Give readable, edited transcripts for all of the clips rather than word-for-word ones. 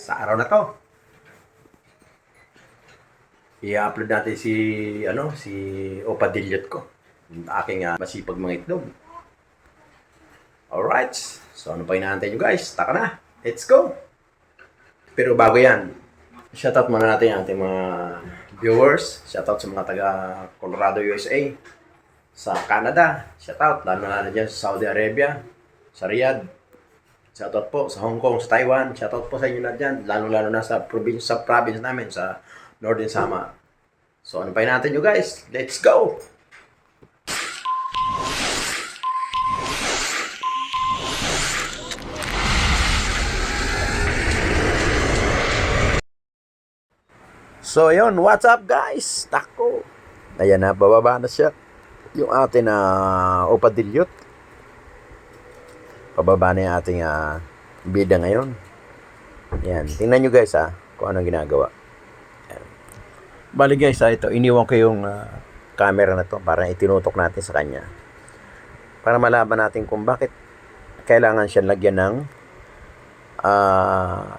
Sa araw na 'to, i-upload natin si Opa Dilliot ko, yung aking masipag mga itlog. Alright, so ano pa inaantay nyo guys? Taka na, let's go! Pero bago yan, shoutout muna natin ang ating mga viewers. Shoutout sa mga taga Colorado, USA, sa Canada, shoutout, lalo na dyan sa Saudi Arabia, sa Riyadh. Shoutout po sa Hong Kong, sa Taiwan. Shoutout po sa inyo lahat dyan, lalo na sa province namin, sa Northern Samar. So ano pa natin nyo guys? Let's go! So ayun, what's up guys? Tako! Ayan na, bababa na siya. Yung ating Opa Dilliot. Pababa na yung ating bida ngayon. Ayan, tingnan nyo guys kung anong ginagawa. Ayan. Bali guys ito, iniwan ko yung camera na to para itinutok natin sa kanya. Para malaman natin kung bakit kailangan siya lagyan ng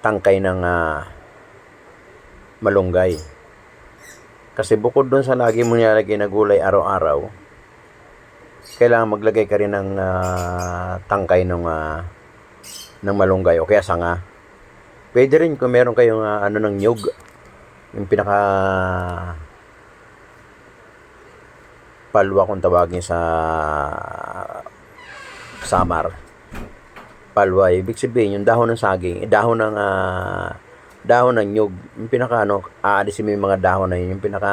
tangkay ng malunggay. Kasi bukod dun sa lagi mo nilalagay na gulay araw-araw, kailangan maglagay ka rin ng tangkay ng malunggay o kaya sanga. Pwede rin kung meron kayong ng nyug, yung pinaka palwa kung tawagin sa Samar. Palwa, ibig sabihin yung dahon ng saging, dahon ng nyug, yung pinaka aalisin mo yung mga dahon na yun, yung pinaka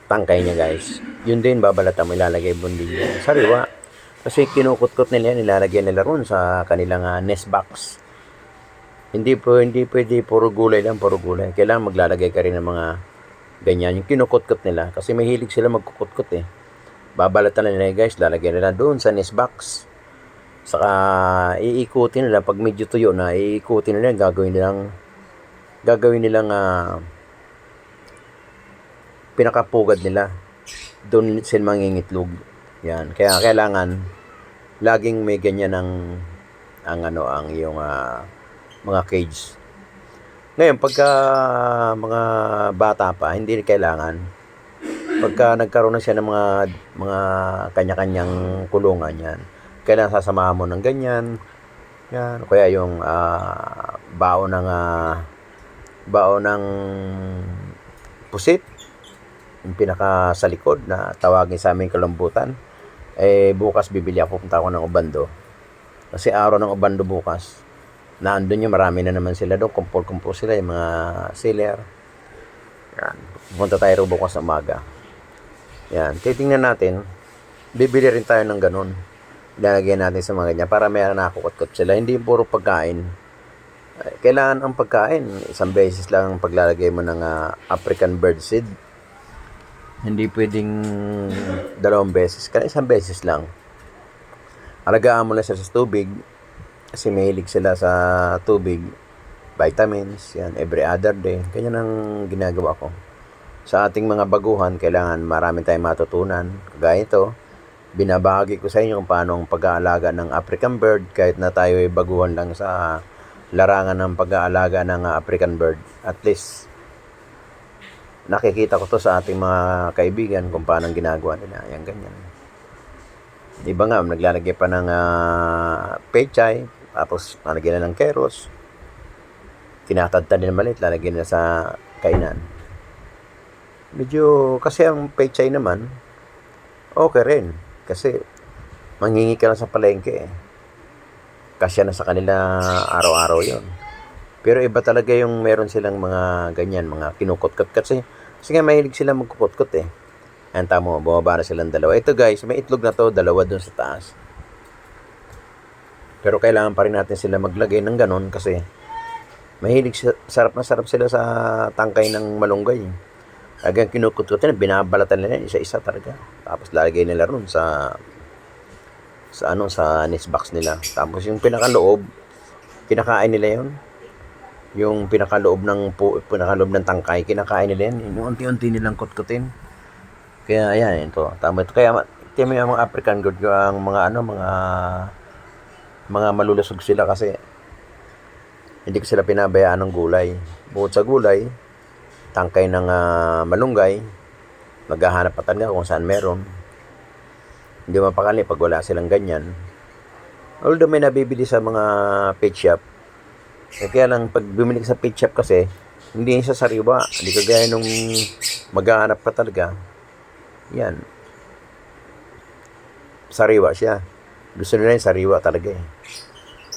tangkay niya guys. Yun din babalatan mo, ilalagay bundilya. Sariwa. Kasi kinukutkot nila yan, ilalagay nila ron sa kanilang nest box. Hindi pwede puro gulay lang, puro gulay. Kailangan maglalagay ka rin ng mga ganyan, yung kinukutkot nila. Kasi mahilig sila magkukutkot Babalatan nila guys, lalagay nila doon sa nest box. Saka iikutin nila, pag medyo tuyo na, iikutin nila, gagawin nilang pinakapugad nila. Doon sila mangingitlog. Yan. Kaya kailangan laging may ganyan ang yung mga cage. Ngayon, pagka mga bata pa, hindi kailangan. Pagka nagkaroon na siya ng mga kanya-kanyang kulungan yan, kailangan sasamahan mo ng ganyan. Yan. Kaya yung baon ng pusit, yung pinaka sa likod na tawagin sa aming kalambutan. Bukas bibili ako, punta ako ng Obando. Kasi araw ng Obando bukas. Naandun yung marami na naman sila doon. Kumpul sila yung mga seller. Yan. Punta tayo bukas sa umaga. Yan. Titingnan natin. Bibili rin tayo ng ganun. Ilalagay natin sa mga ganyan para may nakukot-kot sila. Hindi puro pagkain. Kailangan ang pagkain. Isang beses lang ang paglalagay mo ng African bird seed. Hindi pwedeng 2 beses. Kaya isang beses lang. Alagaan mo lang sila sa tubig. Kasi mahilig sila sa tubig. Vitamins. Yan. Every other day. Ganyan ang ginagawa ko. Sa ating mga baguhan, kailangan marami tayong matutunan. Kagaya ito. Binabahagi ko sa inyo kung paano ang pag-aalaga ng African bird. Kahit na tayo ay baguhan lang sa larangan ng pag-aalaga ng African bird. At least, nakikita ko to sa ating mga kaibigan kung paano ginagawa nila. Yan, ganyan. Iba nga, naglalagay pa ng pechay, tapos lalagyan na ng keros. Tinatadtad nila maliit, lalagyan nila sa kainan. Medyo, kasi ang pechay naman, okay rin. Kasi, manghingi ka lang sa palengke Kasya na sa kanila araw-araw yon. Pero iba talaga yung meron silang mga ganyan, mga kinukutkot kasi nga mahilig sila magkukutkot Ayan, tamo, bumaba na silang 2. Ito guys, may itlog na to, 2 dun sa taas. Pero kailangan pa rin natin sila maglagay ng ganon kasi mahilig sarap sila sa tangkay ng malunggay. Agang kinukutkutin, binabalatan nila isa-isa talaga. Tapos lalagay nila ron sa nest box nila. Tapos yung pinakaloob, kinakain nila yon. Yung pinakaloob ng tangkay, kinakain nila yan. Yung unti-unti nilang kutkutin. Kaya ayan, ito. Tama ito. Kaya yung mga African goat, ang mga malulusog sila kasi Hindi ko sila pinabayaan ng gulay. Bukod sa gulay, tangkay ng malunggay, maghahanap pa talaga kung saan meron. Hindi mapakali pag wala silang ganyan. Although may nabibili sa mga pet shop, kaya lang pag bumili ka sa pet shop kasi, hindi siya sariwa. Hindi kagaya nung maghahanap ka talaga. Yan. Sariwa siya. Gusto nila yung sariwa talaga eh.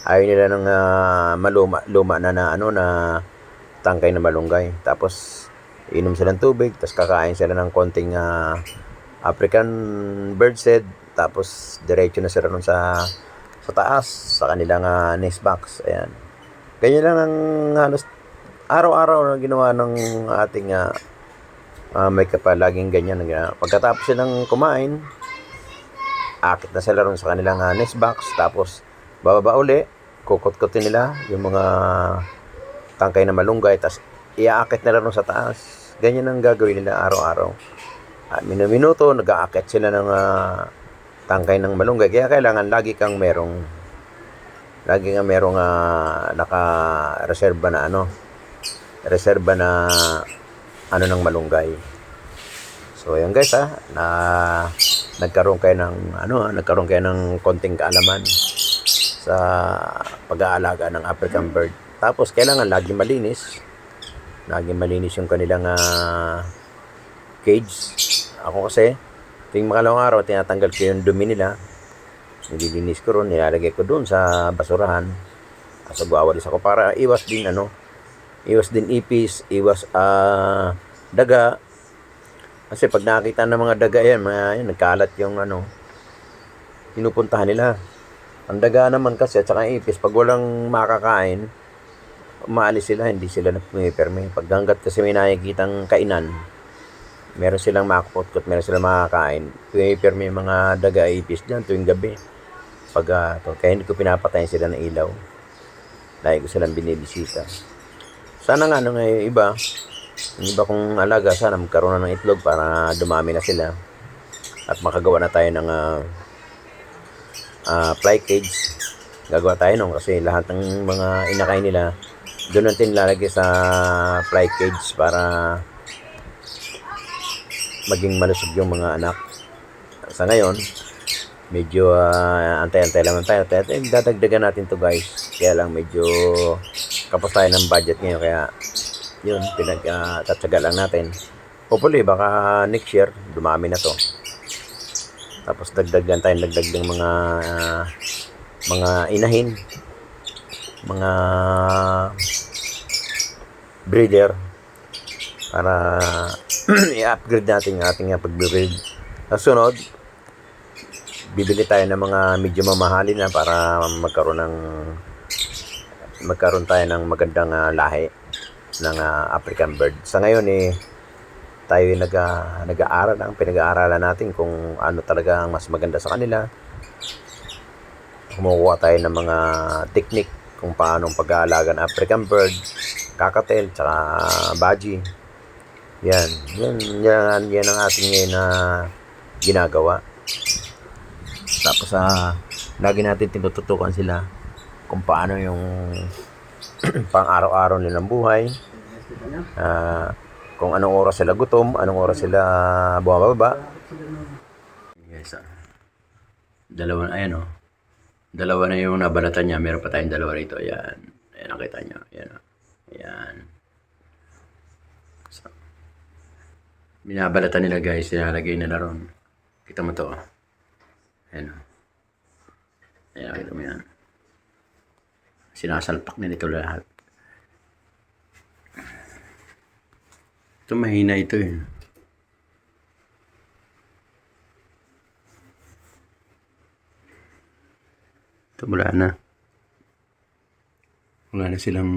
Ayaw nila ng luma na tangkay na malunggay. Tapos, inom sila ng tubig, tapos kakain sila ng konting African birdseed, tapos diretso na sila nun sa taas, sa kanilang nest box. Ayan. Ganyan lang ang halos araw-araw na ginawa ng ating may kapalaging ganyan. Pagkatapos silang kumain, akit na sila ron sa kanilang nest box, tapos bababa uli, kukot-kutin nila yung mga tangkay na malunggay, tapos iaakit nila ron sa taas. Ganyan ang gagawin nila araw-araw. Minuto, nag-aakit sila ng tangkay ng malunggay. Kaya kailangan lagi kang merong naka-reserba na reserba na ng malunggay. So ayan guys nagkaroon kayo ng konting kaalaman sa pag-aalaga ng African bird. Tapos kailangan lagi malinis yung kanilang cage. Ako kasi tuwing makalawang araw tinatanggal ko yung dumi nila, nililinis ko ron, nilalagay ko doon sa basurahan. So gawalis ako para iwas din ipis, iwas daga. Kasi pag nakita ng mga daga yan, nagkalat yung pinupuntahan nila. Ang daga naman kasi at saka ipis, pag walang makakain, umaalis sila, hindi sila nagpumirme. Pag hanggat kasi may nakikitang kainan, meron silang makakot-kot, meron silang makakain, pumirme yung mga daga ipis dyan tuwing gabi. Kaya hindi ko pinapatayin sila ng ilaw. Dahil ko silang binibisita. Sana nga yung iba kong alaga, sana magkaroon na ng itlog para dumami na sila. At makagawa na tayo ng fly cage. Gagawa tayo nun kasi lahat ng mga inakay nila doon natin lalagay sa fly cage para maging malusog yung mga anak. Sa ngayon, medyo antay-antay lang tayo. Dadagdagan natin to guys. Kaya lang medyo kapos tayo ng budget ngayon. Kaya yun, tatsaga lang natin. Hopefully, baka next year, dumami na to. Tapos dagdag ng mga inahin, mga breeder para i-upgrade natin yung ating pag-breed. Sa sunod, bibili tayo ng mga medyo mamahalin na para magkaroon tayo ng magandang lahi ng African bird. Sa ngayon tayo pinag-aaralan natin kung ano talaga ang mas maganda sa kanila. Kumukuha tayo ng mga technique kung paano pag-aalaga ng African bird, kakatel, tsaka baji. Yan ang ating ngayon na ginagawa. Tapos lagi natin tinututukan sila kung paano yung pang araw-araw nilang buhay, kung anong oras sila gutom, anong oras sila bumababa. Yes, dalawa na yung nabalatan niya. Meron pa tayong dalawa rito. Ayan, nakita niyo. Ayan. So, binabalatan nila guys, nilalagay nila ron. Kita mo to. Ayan. Ayan, kita mo yan. Sinasalpak nila ito lahat. Ito mahina ito eh. Ito wala na silang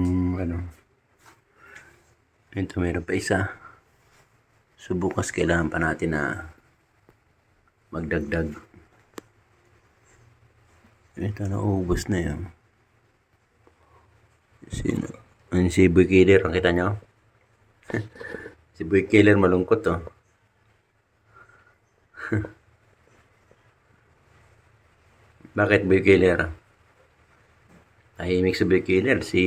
ito meron pa isa. So bukas kailangan pa natin na magdagdag. Ito naubos na yan. Si Boy Killer, nakita nyo? Si Boy Killer malungkot oh. Bakit Boy Killer? Tahimik si Bear Killer. Si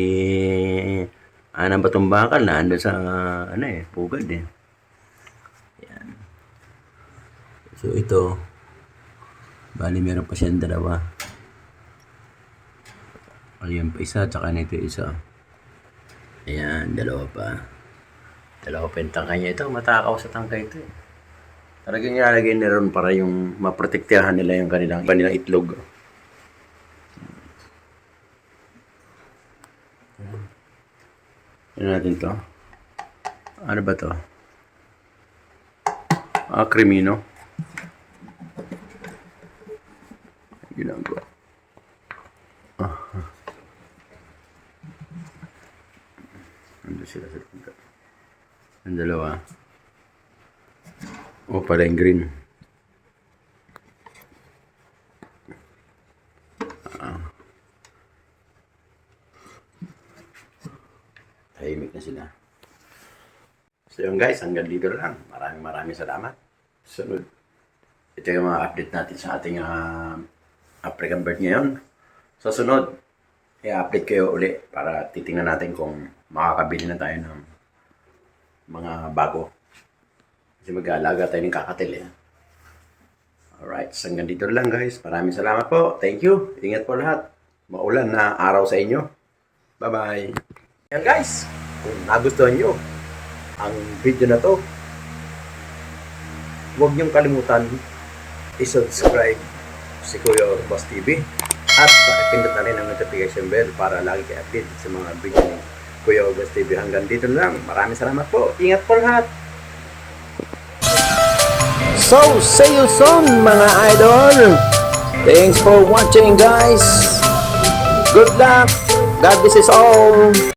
Anang Batong Bakal na ando sa pugad eh. Yan. So ito, bali meron pa siyang dalawa. Ayan pa isa, tsaka nito isa. Ayan, dalawa pa. Dalawa pa yung tangkay niya. Ito, matakaw sa tangkay ito eh. Talagang nilalagay nila ron para yung maprotektahan nila yung kanilang itlog. Ano natin to? Ano ba to? Crimino. Ginagawa. Ano sila sa tangka? Ang dalawa. O pala yung green. Tahimik na sila. So yun guys, hanggang dito lang. Maraming salamat. Sunod. Ito yung mga update natin sa ating African bird ngayon. Sa sunod, i-update kayo uli para titingnan natin kung makakabili na tayo ng mga bago. Kasi mag-aalaga tayo ng kakatil eh. Alright, so hanggang dito lang guys. Maraming salamat po. Thank you. Ingat po lahat. Maulan na araw sa inyo. Bye-bye. Yan guys, kung nagustuhan nyo ang video na to, huwag niyong kalimutan i-subscribe si Kuya Boss TV at pakipindot na rin ang notification bell para lagi kayo update sa mga video ni Kuya Boss TV. Hanggang dito lang. Maraming salamat po. Ingat po lahat. So, see you soon mga idol. Thanks for watching guys. Good luck. God bless us all.